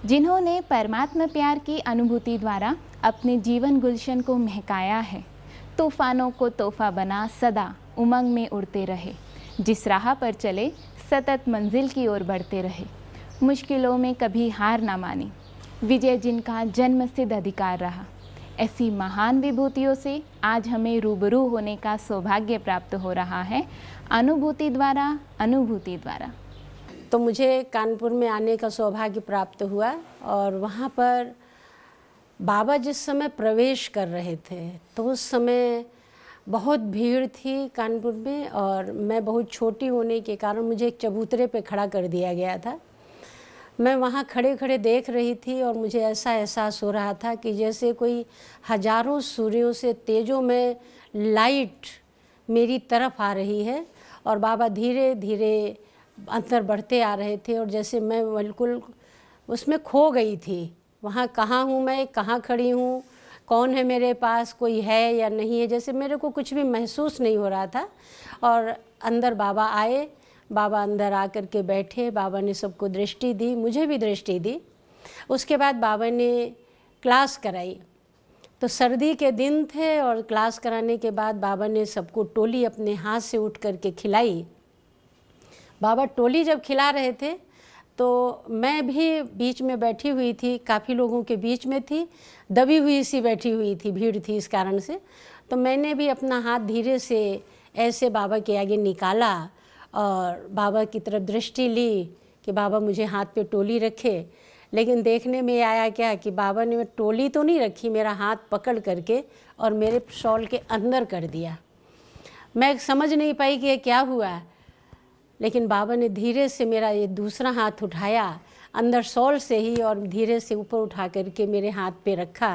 जिन्होंने परमात्मा प्यार की अनुभूति द्वारा अपने जीवन गुलशन को महकाया है। तूफानों को तोहफा बना सदा उमंग में उड़ते रहे, जिस राह पर चले सतत मंजिल की ओर बढ़ते रहे। मुश्किलों में कभी हार ना मानी, विजय जिनका जन्म सिद्ध अधिकार रहा। ऐसी महान विभूतियों से आज हमें रूबरू होने का सौभाग्य प्राप्त हो रहा है, अनुभूति द्वारा। तो मुझे कानपुर में आने का सौभाग्य प्राप्त हुआ और वहाँ पर बाबा जिस समय प्रवेश कर रहे थे तो उस समय बहुत भीड़ थी कानपुर में, और मैं बहुत छोटी होने के कारण मुझे एक चबूतरे पे खड़ा कर दिया गया था। मैं वहाँ खड़े खड़े देख रही थी और मुझे ऐसा एहसास हो रहा था कि जैसे कोई हजारों सूर्यों से तेजों में लाइट मेरी तरफ आ रही है और बाबा धीरे धीरे अंदर बढ़ते आ रहे थे, और जैसे मैं बिल्कुल उसमें खो गई थी। वहाँ कहाँ हूँ मैं, कहाँ खड़ी हूँ, कौन है मेरे पास, कोई है या नहीं है, जैसे मेरे को कुछ भी महसूस नहीं हो रहा था। और अंदर बाबा आए, बाबा अंदर आकर के बैठे, बाबा ने सबको दृष्टि दी, मुझे भी दृष्टि दी। उसके बाद बाबा ने क्लास कराई। तो सर्दी के दिन थे और क्लास कराने के बाद बाबा ने सबको टोली अपने हाथ से उठ करके खिलाई। बाबा टोली जब खिला रहे थे तो मैं भी बीच में बैठी हुई थी, काफ़ी लोगों के बीच में थी, दबी हुई सी बैठी हुई थी, भीड़ थी इस कारण से। तो मैंने भी अपना हाथ धीरे से ऐसे बाबा के आगे निकाला और बाबा की तरफ दृष्टि ली कि बाबा मुझे हाथ पे टोली रखे। लेकिन देखने में आया क्या कि बाबा ने टोली तो नहीं रखी, मेरा हाथ पकड़ करके और मेरे शॉल के अंदर कर दिया। मैं समझ नहीं पाई कि ये क्या हुआ, लेकिन बाबा ने धीरे से मेरा ये दूसरा हाथ उठाया अंदर शॉल से ही और धीरे से ऊपर उठा करके मेरे हाथ पे रखा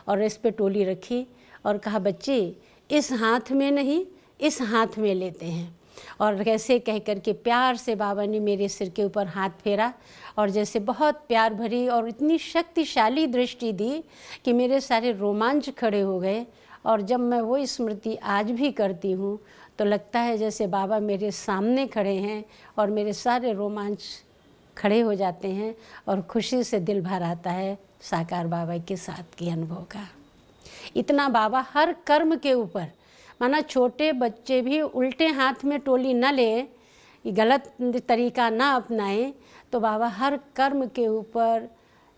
और इस पे टोली रखी और कहा, बच्चे इस हाथ में नहीं, इस हाथ में लेते हैं। और कैसे कह करके प्यार से बाबा ने मेरे सिर के ऊपर हाथ फेरा और जैसे बहुत प्यार भरी और इतनी शक्तिशाली दृष्टि दी कि मेरे सारे रोमांच खड़े हो गए। और जब मैं वो स्मृति आज भी करती हूँ तो लगता है जैसे बाबा मेरे सामने खड़े हैं और मेरे सारे रोमांच खड़े हो जाते हैं और खुशी से दिल भर आता है साकार बाबा के साथ के अनुभव का। इतना बाबा हर कर्म के ऊपर, माना छोटे बच्चे भी उल्टे हाथ में टोली न ले, गलत तरीका ना अपनाएं, तो बाबा हर कर्म के ऊपर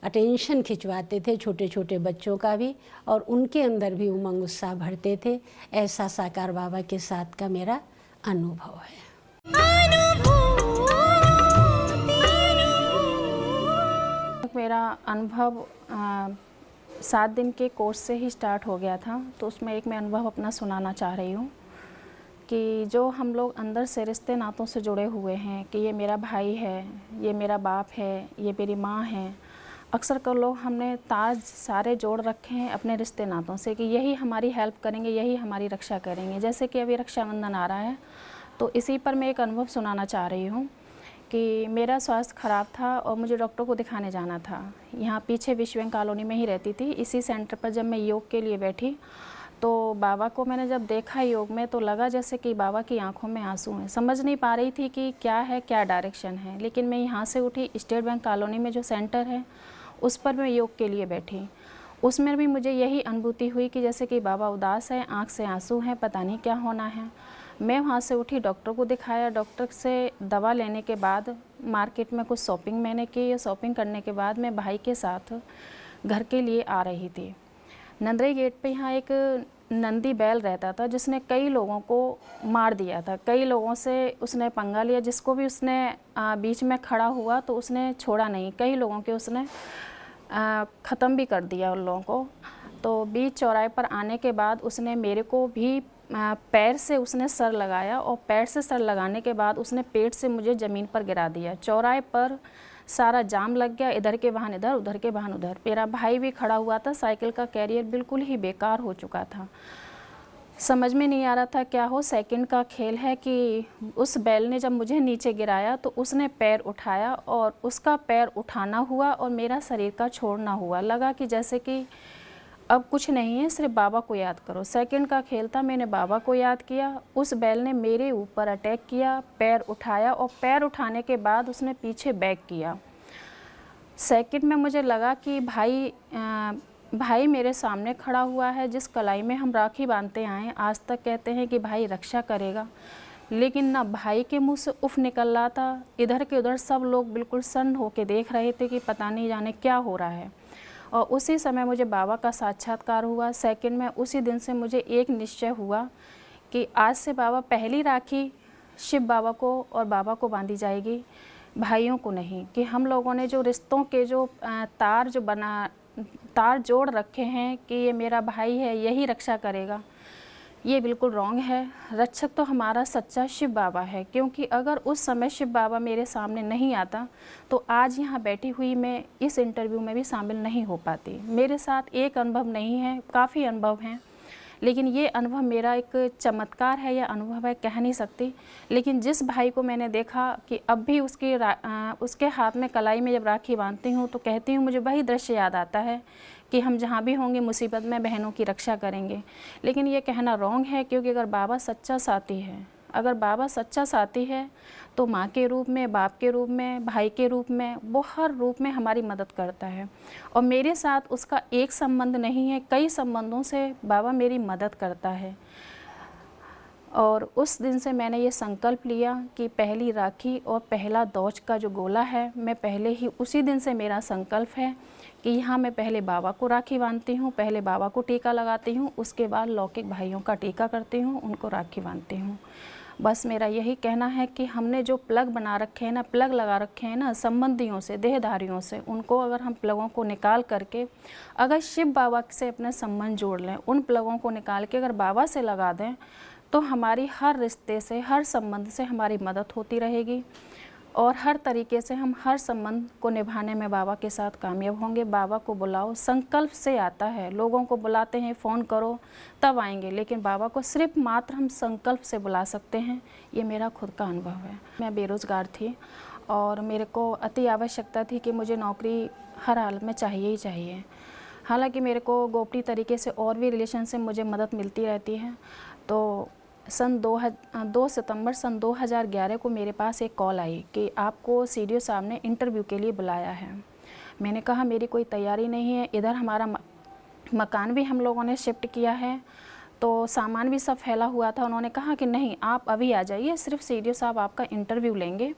अटेंशन खिंचवाते थे, छोटे छोटे बच्चों का भी, और उनके अंदर भी उमंग उत्साह भरते थे। ऐसा साकार बाबा के साथ का मेरा अनुभव है। मेरा अनुभव 7 दिन के कोर्स से ही स्टार्ट हो गया था, तो उसमें एक मैं अनुभव अपना सुनाना चाह रही हूँ कि जो हम लोग अंदर से रिश्ते नातों से जुड़े हुए हैं कि ये मेरा भाई है, ये मेरा बाप है, ये मेरी माँ है। अक्सर कर लोग हमने ताज सारे जोड़ रखे हैं अपने रिश्ते नातों से कि यही हमारी हेल्प करेंगे, यही हमारी रक्षा करेंगे। जैसे कि अभी रक्षाबंधन आ रहा है, तो इसी पर मैं एक अनुभव सुनाना चाह रही हूँ कि मेरा स्वास्थ्य ख़राब था और मुझे डॉक्टर को दिखाने जाना था। यहाँ पीछे विश्व बैंक कॉलोनी में ही रहती थी। इसी सेंटर पर जब मैं योग के लिए बैठी तो बाबा को मैंने जब देखा योग में तो लगा जैसे कि बाबा की आंखों में आंसू हैं। समझ नहीं पा रही थी कि क्या है, क्या डायरेक्शन है। लेकिन मैं यहाँ से उठी, स्टेट बैंक कॉलोनी में जो सेंटर है उस पर मैं योग के लिए बैठी। उसमें भी मुझे यही अनुभूति हुई कि जैसे कि बाबा उदास है, आँख से आंसू हैं, पता नहीं क्या होना है। मैं वहाँ से उठी, डॉक्टर को दिखाया। डॉक्टर से दवा लेने के बाद मार्केट में कुछ शॉपिंग मैंने की। ये शॉपिंग करने के बाद मैं भाई के साथ घर के लिए आ रही थी। नंदरी गेट पे यहाँ एक नंदी बैल रहता था जिसने कई लोगों को मार दिया था। कई लोगों से उसने पंगा लिया, जिसको भी उसने बीच में खड़ा हुआ तो उसने छोड़ा नहीं। कई लोगों के उसने ख़त्म भी कर दिया उन लोगों को। तो बीच चौराहे पर आने के बाद उसने मेरे को भी पैर से उसने सर लगाया और पैर से सर लगाने के बाद उसने पेट से मुझे ज़मीन पर गिरा दिया। चौराहे पर सारा जाम लग गया, इधर के वाहन इधर, उधर के वाहन उधर। मेरा भाई भी खड़ा हुआ था, साइकिल का कैरियर बिल्कुल ही बेकार हो चुका था। समझ में नहीं आ रहा था क्या हो। सेकंड का खेल है कि उस बैल ने जब मुझे नीचे गिराया तो उसने पैर उठाया और उसका पैर उठाना हुआ और मेरा शरीर का छोड़ना हुआ। लगा कि जैसे कि अब कुछ नहीं है, सिर्फ बाबा को याद करो। सेकंड का खेल था, मैंने बाबा को याद किया। उस बैल ने मेरे ऊपर अटैक किया, पैर उठाया और पैर उठाने के बाद उसने पीछे बैक किया। सेकंड में मुझे लगा कि भाई मेरे सामने खड़ा हुआ है, जिस कलाई में हम राखी बांधते आए हैं, आज तक कहते हैं कि भाई रक्षा करेगा, लेकिन ना भाई के मुंह से उफ निकल रहा था। इधर के उधर सब लोग बिल्कुल सन्न होके देख रहे थे कि पता नहीं जाने क्या हो रहा है। और उसी समय मुझे बाबा का साक्षात्कार हुआ। सेकंड में उसी दिन से मुझे एक निश्चय हुआ कि आज से बाबा पहली राखी शिव बाबा को और बाबा को बांधी जाएगी, भाइयों को नहीं। कि हम लोगों ने जो रिश्तों के जो तार जोड़ रखे हैं कि ये मेरा भाई है, यही रक्षा करेगा, ये बिल्कुल रॉन्ग है। रक्षक तो हमारा सच्चा शिव बाबा है, क्योंकि अगर उस समय शिव बाबा मेरे सामने नहीं आता तो आज यहाँ बैठी हुई मैं इस इंटरव्यू में भी शामिल नहीं हो पाती। मेरे साथ एक अनुभव नहीं है, काफ़ी अनुभव हैं, लेकिन ये अनुभव मेरा एक चमत्कार है या अनुभव है, कह नहीं सकती। लेकिन जिस भाई को मैंने देखा कि अब भी उसके हाथ में कलाई में जब राखी बांधती हूँ तो कहती हूँ मुझे वही दृश्य याद आता है कि हम जहाँ भी होंगे मुसीबत में बहनों की रक्षा करेंगे। लेकिन ये कहना रॉन्ग है, क्योंकि अगर बाबा सच्चा साथी है, अगर बाबा सच्चा साथी है तो माँ के रूप में, बाप के रूप में, भाई के रूप में, वो हर रूप में हमारी मदद करता है। और मेरे साथ उसका एक संबंध नहीं है, कई संबंधों से बाबा मेरी मदद करता है। और उस दिन से मैंने ये संकल्प लिया कि पहली राखी और पहला दौज का जो गोला है, मैं पहले ही उसी दिन से मेरा संकल्प है कि यहाँ मैं पहले बाबा को राखी बांधती हूँ, पहले बाबा को टीका लगाती हूँ, उसके बाद लौकिक भाइयों का टीका करती हूँ, उनको राखी बांधती हूँ। बस मेरा यही कहना है कि हमने जो प्लग बना रखे हैं ना, प्लग लगा रखे हैं ना संबंधियों से, देहधारियों से, उनको अगर हम प्लगों को निकाल करके अगर शिव बाबा से अपने संबंध जोड़ लें, उन प्लगों को निकाल के अगर बाबा से लगा दें तो हमारी हर रिश्ते से, हर संबंध से हमारी मदद होती रहेगी और हर तरीके से हम हर संबंध को निभाने में बाबा के साथ कामयाब होंगे। बाबा को बुलाओ, संकल्प से आता है। लोगों को बुलाते हैं, फ़ोन करो तब आएंगे, लेकिन बाबा को सिर्फ मात्र हम संकल्प से बुला सकते हैं। ये मेरा खुद का अनुभव है। मैं बेरोज़गार थी और मेरे को अति आवश्यकता थी कि मुझे नौकरी हर हालत में चाहिए ही चाहिए। हालांकि मेरे को गोपनीय तरीके से और भी रिलेशन से मुझे मदद मिलती रहती है। तो 2 सितंबर सन 2011 को मेरे पास एक कॉल आई कि आपको सीडीओ साहब ने इंटरव्यू के लिए बुलाया है। मैंने कहा मेरी कोई तैयारी नहीं है, इधर हमारा मकान भी हम लोगों ने शिफ्ट किया है, तो सामान भी सब फैला हुआ था। उन्होंने कहा कि नहीं, आप अभी आ जाइए, सिर्फ सीडीओ साहब आपका इंटरव्यू लेंगे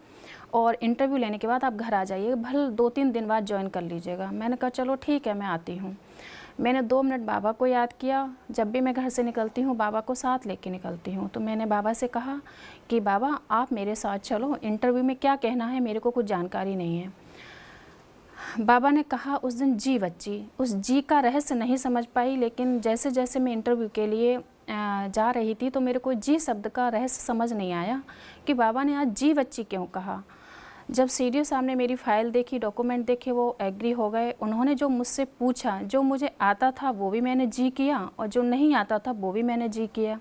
और इंटरव्यू लेने के बाद आप घर आ जाइए, भले 2-3 दिन बाद ज्वाइन कर लीजिएगा। मैंने कहा चलो ठीक है, मैं आती हूँ। मैंने 2 मिनट बाबा को याद किया। जब भी मैं घर से निकलती हूँ बाबा को साथ लेके निकलती हूँ। तो मैंने बाबा से कहा कि बाबा आप मेरे साथ चलो, इंटरव्यू में क्या कहना है, मेरे को कुछ जानकारी नहीं है। बाबा ने कहा उस दिन जी बच्ची, उस जी का रहस्य नहीं समझ पाई, लेकिन जैसे जैसे मैं इंटरव्यू के लिए जा रही थी तो मेरे को जी शब्द का रहस्य समझ नहीं आया कि बाबा ने आज जी बच्ची क्यों कहा। जब सीडीओ साहब ने मेरी फ़ाइल देखी, डॉक्यूमेंट देखे, वो एग्री हो गए। उन्होंने जो मुझसे पूछा, जो मुझे आता था वो भी मैंने जी किया और जो नहीं आता था वो भी मैंने जी किया।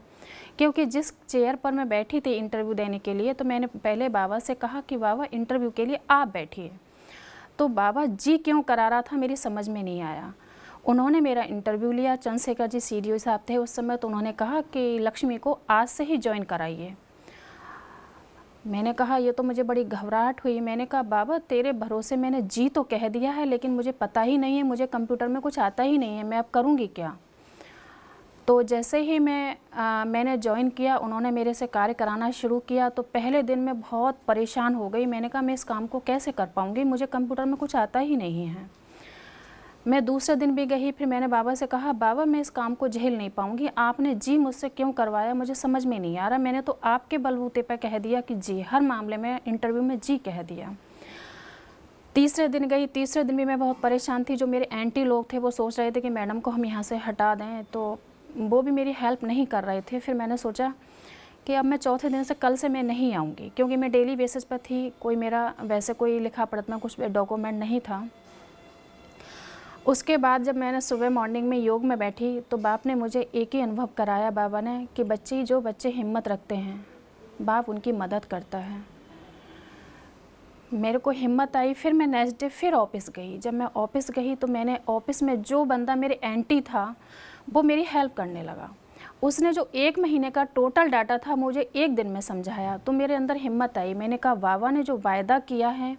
क्योंकि जिस चेयर पर मैं बैठी थी इंटरव्यू देने के लिए, तो मैंने पहले बाबा से कहा कि बाबा इंटरव्यू के लिए आप बैठिए। तो बाबा जी क्यों करा रहा था मेरी समझ में नहीं आया। उन्होंने मेरा इंटरव्यू लिया। चंद्रशेखर जी सीडीओ साहब थे उस समय, तो उन्होंने कहा कि लक्ष्मी को आज से ही ज्वाइन कराइए। मैंने कहा ये तो मुझे बड़ी घबराहट हुई। मैंने कहा बाबा तेरे भरोसे मैंने जी तो कह दिया है, लेकिन मुझे पता ही नहीं है, मुझे कंप्यूटर में कुछ आता ही नहीं है, मैं अब करूँगी क्या। तो जैसे ही मैंने ज्वाइन किया, उन्होंने मेरे से कार्य कराना शुरू किया। तो पहले दिन मैं बहुत परेशान हो गई। मैंने कहा मैं इस काम को कैसे कर पाऊँगी, मुझे कंप्यूटर में कुछ आता ही नहीं है। मैं दूसरे दिन भी गई, फिर मैंने बाबा से कहा बाबा मैं इस काम को झेल नहीं पाऊँगी, आपने जी मुझसे क्यों करवाया, मुझे समझ में नहीं आ रहा। मैंने तो आपके बलबूते पर कह दिया कि जी, हर मामले में इंटरव्यू में जी कह दिया। तीसरे दिन गई, तीसरे दिन भी मैं बहुत परेशान थी। जो मेरे एंटी लोग थे वो सोच रहे थे कि मैडम को हम यहाँ से हटा दें, तो वो भी मेरी हेल्प नहीं कर रहे थे। फिर मैंने सोचा कि अब मैं चौथे दिन से, कल से मैं नहीं आऊँगी, क्योंकि मैं डेली बेसिस पर थी, कोई मेरा वैसे कोई लिखा पढ़त में कुछ डॉक्यूमेंट नहीं था। उसके बाद जब मैंने सुबह मॉर्निंग में योग में बैठी तो बाप ने मुझे एक ही अनुभव कराया, बाबा ने, कि बच्ची, जो बच्चे हिम्मत रखते हैं बाप उनकी मदद करता है। मेरे को हिम्मत आई। फिर मैं नेक्स्ट डे फिर ऑफिस गई। जब मैं ऑफिस गई तो मैंने ऑफिस में जो बंदा मेरे एंटी था वो मेरी हेल्प करने लगा। उसने जो 1 महीने का टोटल डाटा था मुझे 1 दिन में समझाया। तो मेरे अंदर हिम्मत आई। मैंने कहा बाबा ने जो वायदा किया है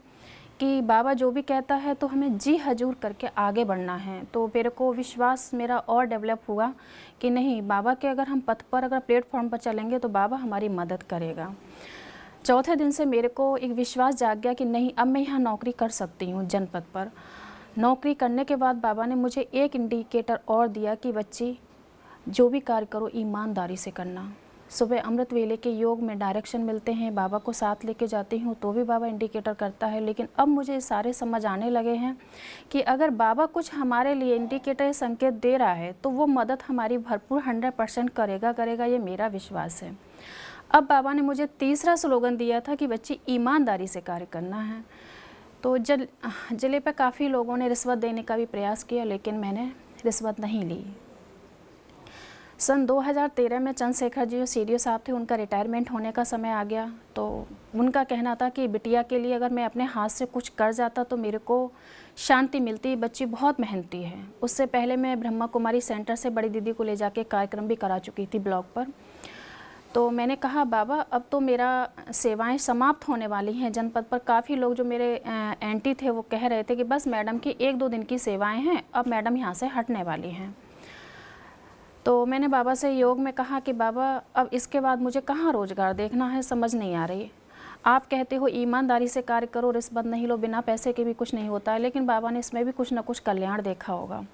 कि बाबा जो भी कहता है तो हमें जी हजूर करके आगे बढ़ना है। तो मेरे को विश्वास मेरा और डेवलप हुआ कि नहीं, बाबा के अगर हम पथ पर, अगर प्लेटफॉर्म पर चलेंगे तो बाबा हमारी मदद करेगा। चौथे दिन से मेरे को एक विश्वास जाग गया कि नहीं, अब मैं यहाँ नौकरी कर सकती हूँ जनपद पर। नौकरी करने के बाद बाबा ने मुझे एक इंडिकेटर और दिया कि बच्ची, जो भी कार्य करो ईमानदारी से करना। सुबह अमृत वेले के योग में डायरेक्शन मिलते हैं, बाबा को साथ लेके जाती हूँ तो भी बाबा इंडिकेटर करता है। लेकिन अब मुझे सारे समझ आने लगे हैं कि अगर बाबा कुछ हमारे लिए इंडिकेटर संकेत दे रहा है तो वो मदद हमारी भरपूर 100% करेगा, ये मेरा विश्वास है। अब बाबा ने मुझे तीसरा स्लोगन दिया था कि बच्ची ईमानदारी से कार्य करना है। तो जिले पर काफ़ी लोगों ने रिश्वत देने का भी प्रयास किया, लेकिन मैंने रिश्वत नहीं ली। सन 2013 में चंद्रशेखर जी जो सीडीओ साहब थे, उनका रिटायरमेंट होने का समय आ गया। तो उनका कहना था कि बिटिया के लिए अगर मैं अपने हाथ से कुछ कर जाता तो मेरे को शांति मिलती, बच्ची बहुत मेहनती है। उससे पहले मैं ब्रह्मा कुमारी सेंटर से बड़ी दीदी को ले जाके कार्यक्रम भी करा चुकी थी ब्लॉग पर। तो मैंने कहा बाबा, अब तो मेरा सेवाएं समाप्त होने वाली हैं जनपद पर। काफ़ी लोग जो मेरे एंटी थे वो कह रहे थे कि बस मैडम की 1-2 दिन की सेवाएं हैं, अब मैडम यहाँ से हटने वाली हैं। तो मैंने बाबा से योग में कहा कि बाबा, अब इसके बाद मुझे कहाँ रोज़गार देखना है, समझ नहीं आ रही। आप कहते हो ईमानदारी से कार्य करो, रिश्वत नहीं लो, बिना पैसे के भी कुछ नहीं होता है, लेकिन बाबा ने इसमें भी कुछ ना कुछ कल्याण देखा होगा।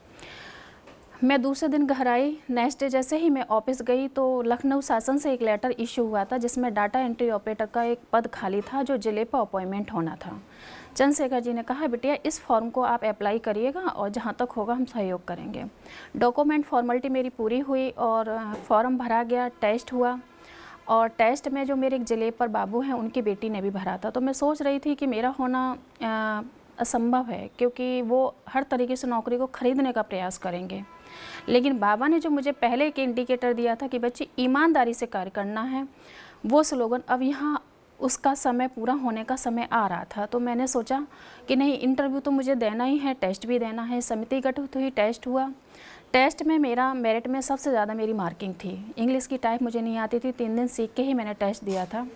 मैं दूसरे दिन घर आई। नेक्स्ट डे जैसे ही मैं ऑफिस गई तो लखनऊ शासन से एक लेटर इशू हुआ था जिसमें डाटा एंट्री ऑपरेटर का एक पद खाली था जो जिले पर अपॉइंटमेंट होना था। चंद्रशेखर जी ने कहा, बिटिया इस फॉर्म को आप अप्लाई करिएगा और जहाँ तक होगा हम सहयोग करेंगे। डॉक्यूमेंट फॉर्मेलिटी मेरी पूरी हुई और फॉर्म भरा गया, टेस्ट हुआ। और टेस्ट में जो मेरे एक जिले पर बाबू हैं, उनकी बेटी ने भी भरा था। तो मैं सोच रही थी कि मेरा होना असंभव है, क्योंकि वो हर तरीके से नौकरी को खरीदने का प्रयास करेंगे। लेकिन बाबा ने जो मुझे पहले एक इंडिकेटर दिया था कि बच्ची ईमानदारी से कार्य करना है, वो स्लोगन अब यहाँ उसका समय पूरा होने का समय आ रहा था। तो मैंने सोचा कि नहीं, इंटरव्यू तो मुझे देना ही है, टेस्ट भी देना है। समिति गठित हुई, टेस्ट हुआ। टेस्ट में मेरा मेरिट में सबसे ज़्यादा मेरी मार्किंग थी। इंग्लिश की टाइप मुझे नहीं आती थी, 3 दिन सीख के ही मैंने टेस्ट दिया था।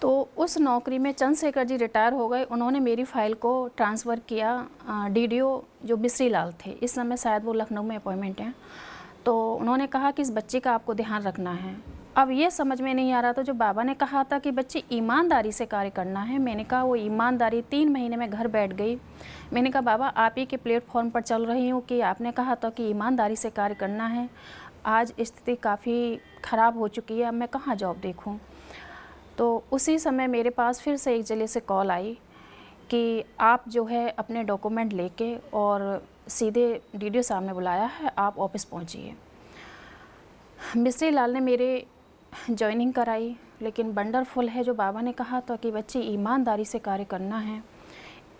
तो उस नौकरी में चंद्रशेखर जी रिटायर हो गए। उन्होंने मेरी फ़ाइल को ट्रांसफ़र किया डीडीओ जो मिश्री लाल थे, इस समय शायद वो लखनऊ में अपॉइंटमेंट हैं। तो उन्होंने कहा कि इस बच्ची का आपको ध्यान रखना है। अब ये समझ में नहीं आ रहा था, जो बाबा ने कहा था कि बच्ची ईमानदारी से कार्य करना है, मैंने कहा वो ईमानदारी 3 महीने में घर बैठ गई। मैंने कहा बाबा, आप ही के प्लेटफॉर्म पर चल रही हूँ कि आपने कहा था कि ईमानदारी से कार्य करना है। आज स्थिति काफ़ी ख़राब हो चुकी है, अब मैं कहाँ जॉब देखूँ। तो उसी समय मेरे पास फिर से एक जिले से कॉल आई कि आप जो है अपने डॉक्यूमेंट लेके और सीधे डीडीओ साहब ने बुलाया है, आप ऑफिस पहुंचिए। मिश्री लाल ने मेरे जॉइनिंग कराई, लेकिन वंडरफुल है जो बाबा ने कहा था कि बच्ची ईमानदारी से कार्य करना है।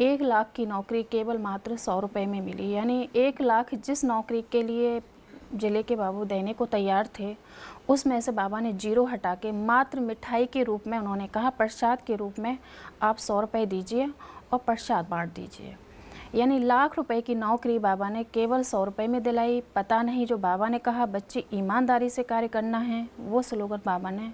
1 लाख की नौकरी केवल मात्र 100 रुपये में मिली, यानी 1 लाख जिस नौकरी के लिए जिले के बाबू देने को तैयार थे, उसमें से बाबा ने 0 हटा के मात्र मिठाई के रूप में उन्होंने कहा, प्रसाद के रूप में आप 100 रुपये दीजिए और प्रसाद बांट दीजिए। यानी लाख रुपए की नौकरी बाबा ने केवल 100 रुपये में दिलाई। पता नहीं, जो बाबा ने कहा बच्ची ईमानदारी से कार्य करना है, वो स्लोगन बाबा ने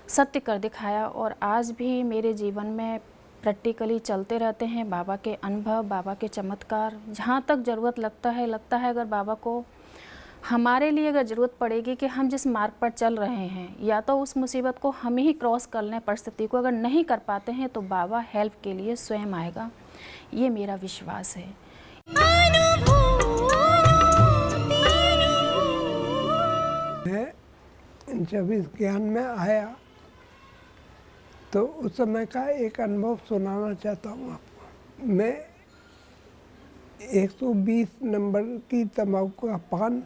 सत्य कर दिखाया। और आज भी मेरे जीवन में प्रैक्टिकली चलते रहते हैं बाबा के अनुभव, बाबा के चमत्कार। जहाँ तक ज़रूरत लगता है अगर बाबा को हमारे लिए अगर ज़रूरत पड़ेगी कि हम जिस मार्ग पर चल रहे हैं, या तो उस मुसीबत को हम ही क्रॉस कर लें, परिस्थिति को अगर नहीं कर पाते हैं तो बाबा हेल्प के लिए स्वयं आएगा, ये मेरा विश्वास है। मैं जब इस ज्ञान में आया तो उस समय का एक अनुभव सुनाना चाहता हूँ आपको। मैं 120 नंबर की तंबाकू का पान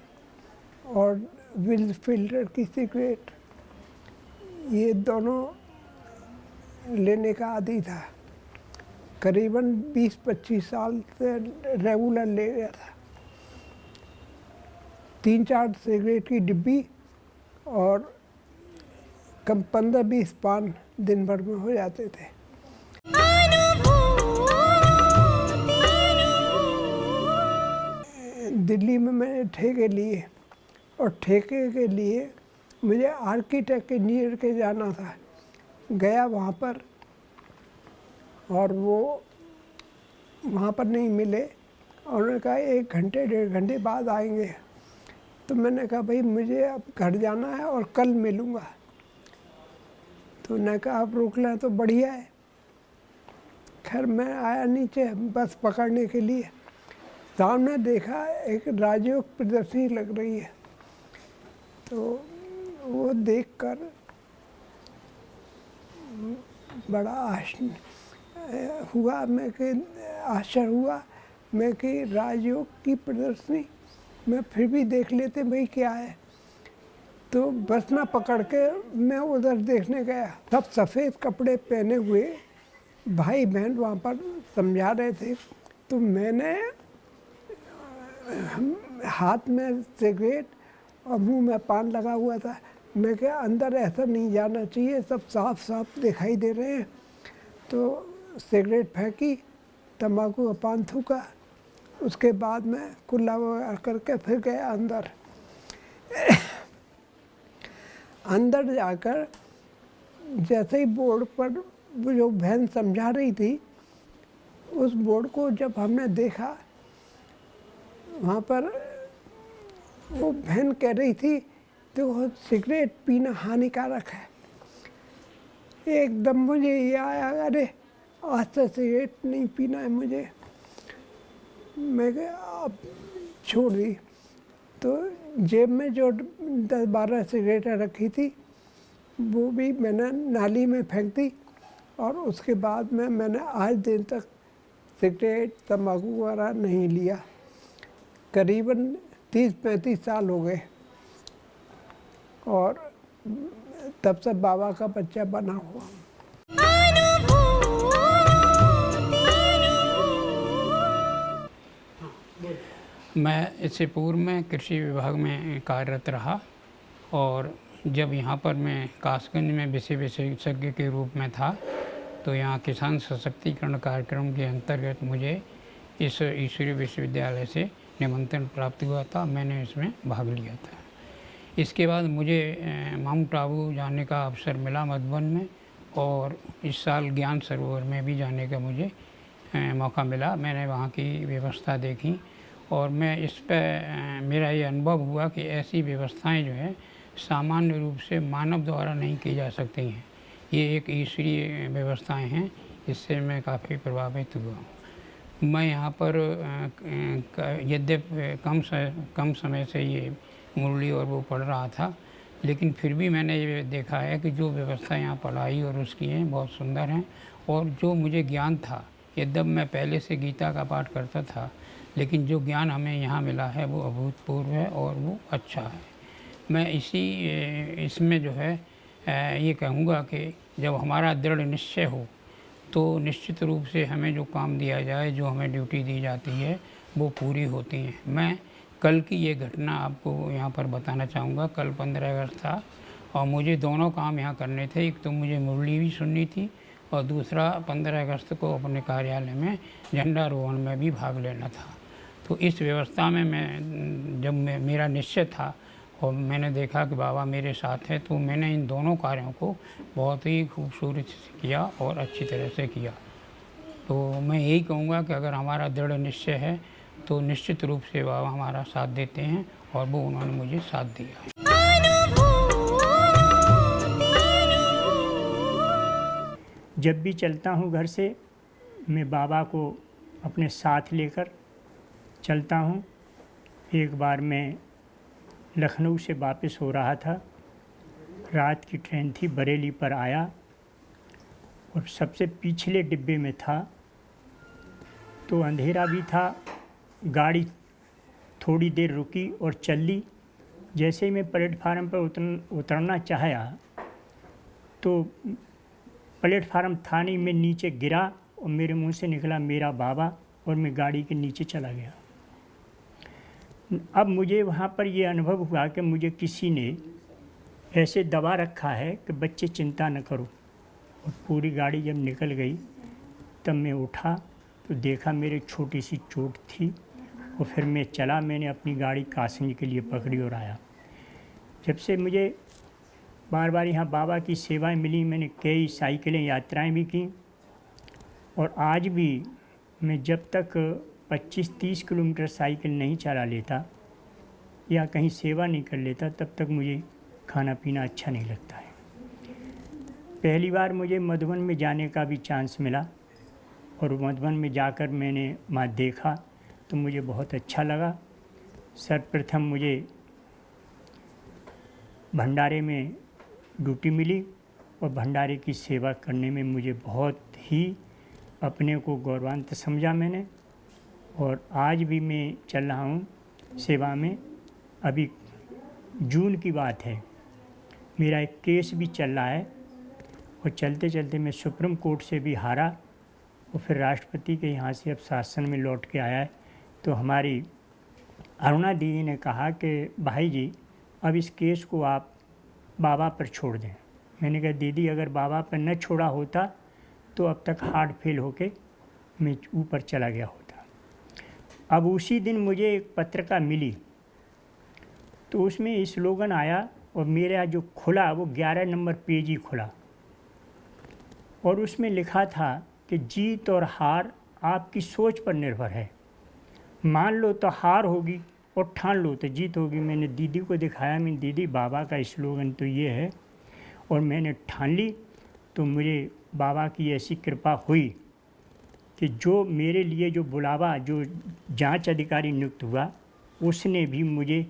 और विल फिल्टर की सिगरेट, ये दोनों लेने का आदी था। करीबन 20-25 साल से रेगुलर ले रहा था। 3-4 सिगरेट की डिब्बी और कम 15-20 पान दिन भर में हो जाते थे। दिल्ली में मैंने ठेके लिए और ठेके के लिए मुझे आर्किटेक्ट इंजीनियर के जाना था। गया वहाँ पर, और वो वहाँ पर नहीं मिले और उन्होंने कहा 1 घंटे 1.5 घंटे बाद आएंगे। तो मैंने कहा भाई मुझे अब घर जाना है और कल मिलूँगा। तो उन्होंने कहा आप रुक लें तो बढ़िया है। खैर मैं आया नीचे बस पकड़ने के लिए, सामने देखा एक राजयोग प्रदर्शनी लग रही है। तो वो देखकर बड़ा आश्चर्य हुआ मैं कि राजयोग की प्रदर्शनी मैं फिर भी देख लेते भाई क्या है। तो बस ना पकड़ के मैं उधर देखने गया। सब सफ़ेद कपड़े पहने हुए भाई बहन वहाँ पर समझा रहे थे। तो मैंने हाथ में सिगरेट और मुंह में पान लगा हुआ था। मैं क्या अंदर ऐसा नहीं जाना चाहिए, सब साफ साफ दिखाई दे रहे हैं। तो सिगरेट फेंकी, तंबाकू का पान थूका, उसके बाद में कुल्ला वगैरह करके फिर गया अंदर। अंदर जाकर जैसे ही बोर्ड पर जो बहन समझा रही थी, उस बोर्ड को जब हमने देखा, वहाँ पर वो बहन कह रही थी तो सिगरेट पीना हानिकारक है। एकदम मुझे ये आया, अरे आज से सिगरेट नहीं पीना है मुझे। मैं अब छोड़ दी। तो जेब में जो 10-12 सिगरेटें रखी थी वो भी मैंने नाली में फेंक दी। और उसके बाद में मैंने आज दिन तक सिगरेट तंबाकू वगैरह नहीं लिया। करीबन 30-35 साल हो गए और तब से बाबा का बच्चा बना हुआ। मैं इससे पूर्व में कृषि विभाग में कार्यरत रहा और जब यहाँ पर मैं कासगंज में विषय विशेषज्ञ के रूप में था तो यहाँ किसान सशक्तिकरण कार्यक्रम के अंतर्गत मुझे इस ईश्वरीय विश्वविद्यालय से निमंत्रण प्राप्त हुआ था। मैंने इसमें भाग लिया था। इसके बाद मुझे माउंट आबू जाने का अवसर मिला मधुबन में, और इस साल ज्ञान सरोवर में भी जाने का मुझे मौका मिला। मैंने वहाँ की व्यवस्था देखी और मैं इस पर मेरा ये अनुभव हुआ कि ऐसी व्यवस्थाएं जो है सामान्य रूप से मानव द्वारा नहीं की जा सकती हैं। ये एक ईश्वरीय व्यवस्थाएं हैं, इससे मैं काफ़ी प्रभावित हुआ। मैं यहाँ पर यद्यपि कम समय से ये मुरली और वो पढ़ रहा था, लेकिन फिर भी मैंने ये देखा है कि जो व्यवस्था यहाँ पढ़ाई और उसकी हैं बहुत सुंदर हैं। और जो मुझे ज्ञान था, यद्यपि मैं पहले से गीता का पाठ करता था, लेकिन जो ज्ञान हमें यहाँ मिला है वो अभूतपूर्व है और वो अच्छा है। मैं इसमें जो है ये कहूँगा कि जब हमारा दृढ़ निश्चय हो तो निश्चित रूप से हमें जो काम दिया जाए, जो हमें ड्यूटी दी जाती है, वो पूरी होती है। मैं कल की ये घटना आपको यहाँ पर बताना चाहूँगा। कल 15 अगस्त था और मुझे दोनों काम यहाँ करने थे। एक तो मुझे मुरली भी सुननी थी और दूसरा 15 अगस्त को अपने कार्यालय में झंडारोहण में भी भाग लेना था। तो इस व्यवस्था में जब मेरा निश्चय था और मैंने देखा कि बाबा मेरे साथ है, तो मैंने इन दोनों कार्यों को बहुत ही खूबसूरती से किया और अच्छी तरह से किया। तो मैं यही कहूँगा कि अगर हमारा दृढ़ निश्चय है तो निश्चित रूप से बाबा हमारा साथ देते हैं और वो उन्होंने मुझे साथ दिया है। जब भी चलता हूँ घर से, मैं बाबा को अपने साथ लेकर चलता हूँ। एक बार मैं लखनऊ से वापस हो रहा था, रात की ट्रेन थी, बरेली पर आया और सबसे पिछले डिब्बे में था। तो अंधेरा भी था, गाड़ी थोड़ी देर रुकी और चली। जैसे ही मैं प्लेटफार्म पर उतरना चाहा तो प्लेटफार्म था नहीं, मैं नीचे गिरा और मेरे मुंह से निकला मेरा बाबा और मैं गाड़ी के नीचे चला गया। अब मुझे वहाँ पर ये अनुभव हुआ कि मुझे किसी ने ऐसे दबा रखा है कि बच्चे चिंता न करो। और पूरी गाड़ी जब निकल गई तब मैं उठा तो देखा मेरे छोटी सी चोट थी और फिर मैं चला। मैंने अपनी गाड़ी कासगंज के लिए पकड़ी और आया। जब से मुझे बार बार यहाँ बाबा की सेवाएं मिली, मैंने कई साइकिलें यात्राएं भी की और आज भी मैं जब तक 25-30 किलोमीटर साइकिल नहीं चला लेता या कहीं सेवा नहीं कर लेता तब तक मुझे खाना पीना अच्छा नहीं लगता है। पहली बार मुझे मधुबन में जाने का भी चांस मिला और मधुबन में जाकर मैंने वहाँ देखा तो मुझे बहुत अच्छा लगा। सर्वप्रथम मुझे भंडारे में ड्यूटी मिली और भंडारे की सेवा करने में मुझे बहुत ही अपने को गौरवान्वित समझा मैंने, और आज भी मैं चल रहा हूँ सेवा में। अभी जून की बात है, मेरा एक केस भी चल रहा है और चलते चलते मैं सुप्रीम कोर्ट से भी हारा और फिर राष्ट्रपति के यहाँ से अब शासन में लौट के आया है। तो हमारी अरुणा दीदी ने कहा कि भाई जी अब इस केस को आप बाबा पर छोड़ दें। मैंने कहा दीदी अगर बाबा पर न छोड़ा होता तो अब तक हार्ट फेल होके मैं ऊपर चला गया होता। अब उसी दिन मुझे एक पत्रिका मिली तो उसमें स्लोगन आया और मेरा जो खुला वो 11 नंबर पेज ही खुला और उसमें लिखा था कि जीत और हार आपकी सोच पर निर्भर है। मान लो तो हार होगी और ठान लो तो जीत होगी। मैंने दीदी को दिखाया, मैंने दीदी बाबा का स्लोगन तो ये है, और मैंने ठान ली। तो मुझे बाबा की ऐसी कृपा हुई कि जो मेरे लिए जो बुलावा जो जांच अधिकारी नियुक्त हुआ उसने भी मुझे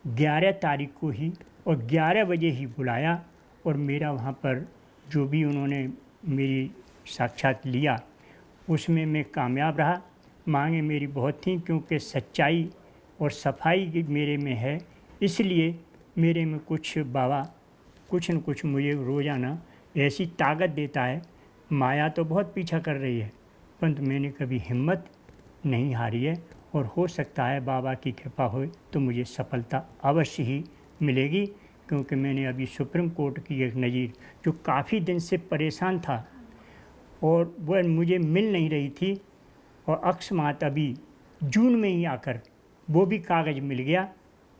11 तारीख को ही और 11 बजे ही बुलाया और मेरा वहाँ पर जो भी उन्होंने मेरी साक्षात लिया उसमें मैं कामयाब रहा। मांगे मेरी बहुत थी क्योंकि सच्चाई और सफाई मेरे में है, इसलिए मेरे में कुछ बाबा कुछ न कुछ मुझे रोज़ाना ऐसी ताकत देता है। माया तो बहुत पीछा कर रही है परंतु मैंने कभी हिम्मत नहीं हारी है और हो सकता है बाबा की कृपा हो तो मुझे सफलता अवश्य ही मिलेगी, क्योंकि मैंने अभी सुप्रीम कोर्ट की एक नज़ीर जो काफ़ी दिन से परेशान था और वह मुझे मिल नहीं रही थी और अकस्मात अभी जून में ही आकर वो भी कागज़ मिल गया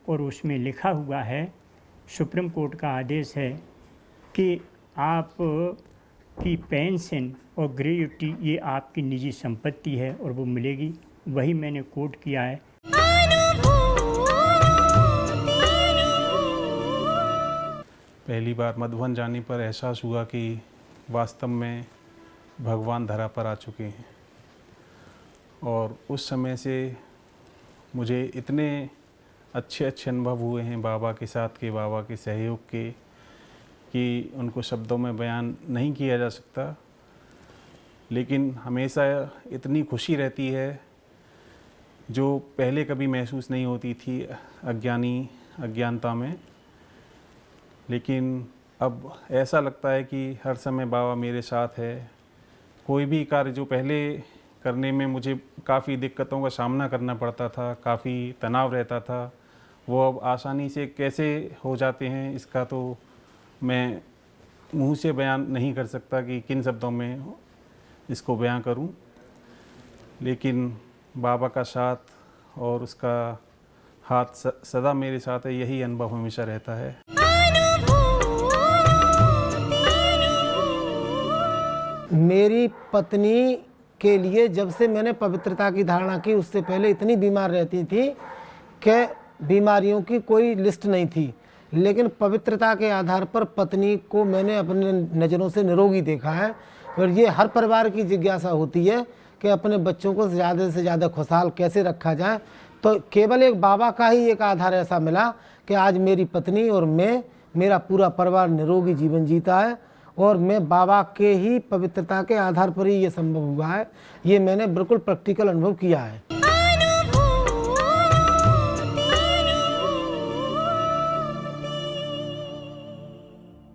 और उसमें लिखा हुआ है, सुप्रीम कोर्ट का आदेश है कि आप की पेंशन और ग्रेजुटी ये आपकी निजी संपत्ति है और वो मिलेगी। वही मैंने कोर्ट किया है। पहली बार मधुबन जाने पर एहसास हुआ कि वास्तव में भगवान धरा पर आ चुके हैं और उस समय से मुझे इतने अच्छे अनुभव हुए हैं बाबा के साथ के, बाबा के सहयोग के, कि उनको शब्दों में बयान नहीं किया जा सकता। लेकिन हमेशा इतनी खुशी रहती है जो पहले कभी महसूस नहीं होती थी अज्ञानता में। लेकिन अब ऐसा लगता है कि हर समय बाबा मेरे साथ है। कोई भी कार्य जो पहले करने में मुझे काफ़ी दिक्कतों का सामना करना पड़ता था, काफ़ी तनाव रहता था, वो अब आसानी से कैसे हो जाते हैं इसका तो मैं मुंह से बयान नहीं कर सकता कि किन शब्दों में इसको बयां करूं। लेकिन बाबा का साथ और उसका हाथ सदा मेरे साथ है, यही अनुभव हमेशा रहता है। मेरी पत्नी के लिए जब से मैंने पवित्रता की धारणा की उससे पहले इतनी बीमार रहती थी कि बीमारियों की कोई लिस्ट नहीं थी, लेकिन पवित्रता के आधार पर पत्नी को मैंने अपने नज़रों से निरोगी देखा है। और ये हर परिवार की जिज्ञासा होती है कि अपने बच्चों को ज़्यादा से ज़्यादा खुशहाल कैसे रखा जाए। तो केवल एक बाबा का ही एक आधार ऐसा मिला कि आज मेरी पत्नी और मैं, मेरा पूरा परिवार निरोगी जीवन जीता है और मैं बाबा के ही पवित्रता के आधार पर ही ये संभव हुआ है। ये मैंने बिल्कुल प्रैक्टिकल अनुभव किया है।